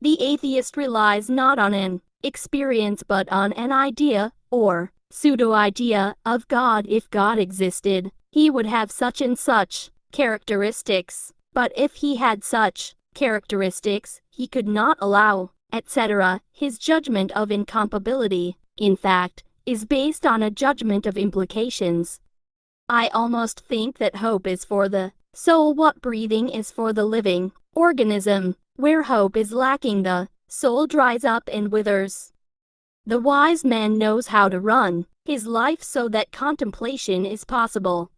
The atheist relies not on an experience but on an idea, or pseudo-idea, of God. If God existed, he would have such and such characteristics, but if he had such characteristics, he could not allow, etc. His judgment of incompatibility, in fact, is based on a judgment of implications. I almost think that hope is for the soul what breathing is for the living organism. Where hope is lacking, the soul dries up and withers. The wise man knows how to run his life so that contemplation is possible.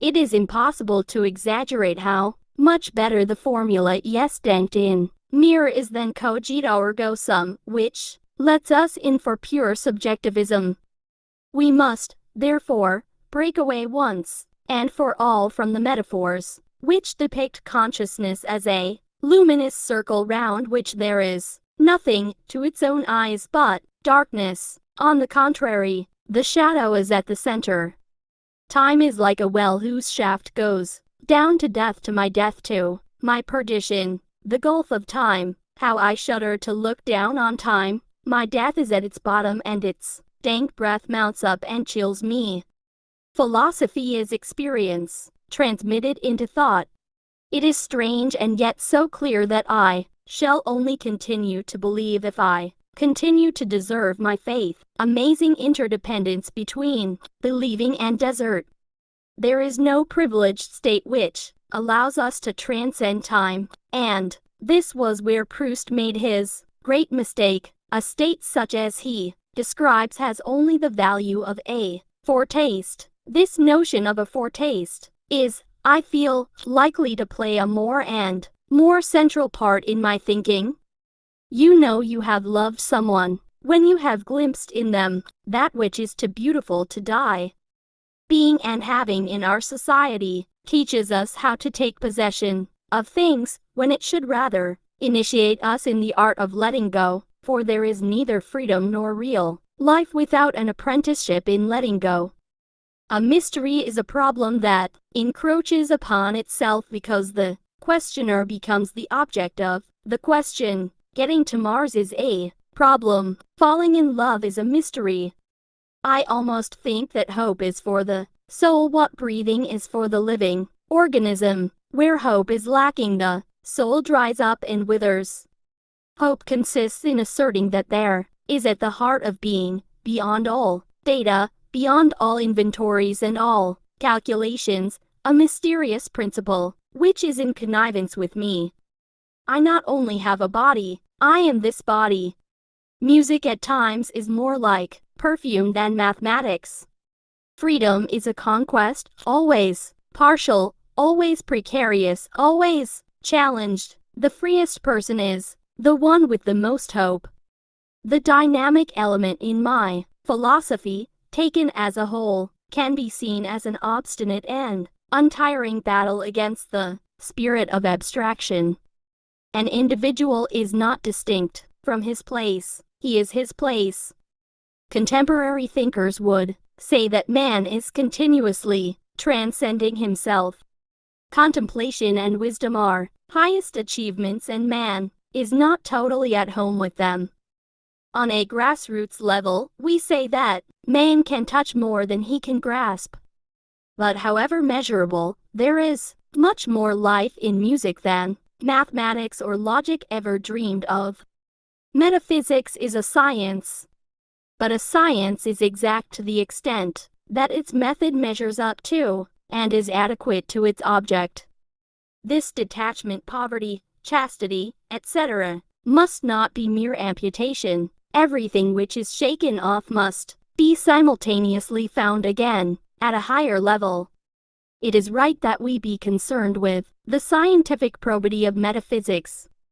It is impossible to exaggerate how much better the formula "yes denkt in mirror" is than cogito ergo sum, which lets us in for pure subjectivism. We must, therefore, break away once and for all from the metaphors which depict consciousness as a luminous circle round which there is nothing to its own eyes but darkness. On the contrary, the shadow is at the center. Time is like a well whose shaft goes down to death, to my death, to my perdition. The gulf of time, how I shudder to look down on time. My death is at its bottom and its dank breath mounts up and chills me. Philosophy is experience, transmitted into thought. It is strange and yet so clear that I shall only continue to believe if I continue to deserve my faith. Amazing interdependence between believing and desert. There is no privileged state which allows us to transcend time, and this was where Proust made his great mistake. A state such as he describes has only the value of a foretaste. This notion of a foretaste is, I feel, likely to play a more and more central part in my thinking. You know you have loved someone when you have glimpsed in them that which is too beautiful to die. Being and having in our society teaches us how to take possession of things when it should rather initiate us in the art of letting go, for there is neither freedom nor real life without an apprenticeship in letting go. A mystery is a problem that encroaches upon itself because the questioner becomes the object of the question. Getting to Mars is a problem. Falling in love is a mystery. I almost think that hope is for the soul what breathing is for the living organism. Where hope is lacking, the soul dries up and withers. Hope consists in asserting that there is at the heart of being, beyond all data, beyond all inventories and all calculations, a mysterious principle, which is in connivance with me. I not only have a body, I am this body. Music at times is more like perfume than mathematics. Freedom is a conquest, always partial, always precarious, always challenged. The freest person is the one with the most hope. The dynamic element in my philosophy, taken as a whole, can be seen as an obstinate and untiring battle against the spirit of abstraction. An individual is not distinct from his place, he is his place. Contemporary thinkers would say that man is continuously transcending himself. Contemplation and wisdom are highest achievements, and man is not totally at home with them. On a grassroots level, we say that man can touch more than he can grasp. But however measurable, there is much more life in music than mathematics or logic ever dreamed of. Metaphysics is a science, but a science is exact to the extent that its method measures up to and is adequate to its object. This detachment, poverty, chastity, etc., must not be mere amputation. Everything which is shaken off must be simultaneously found again at a higher level. It is right that we be concerned with the scientific probity of metaphysics.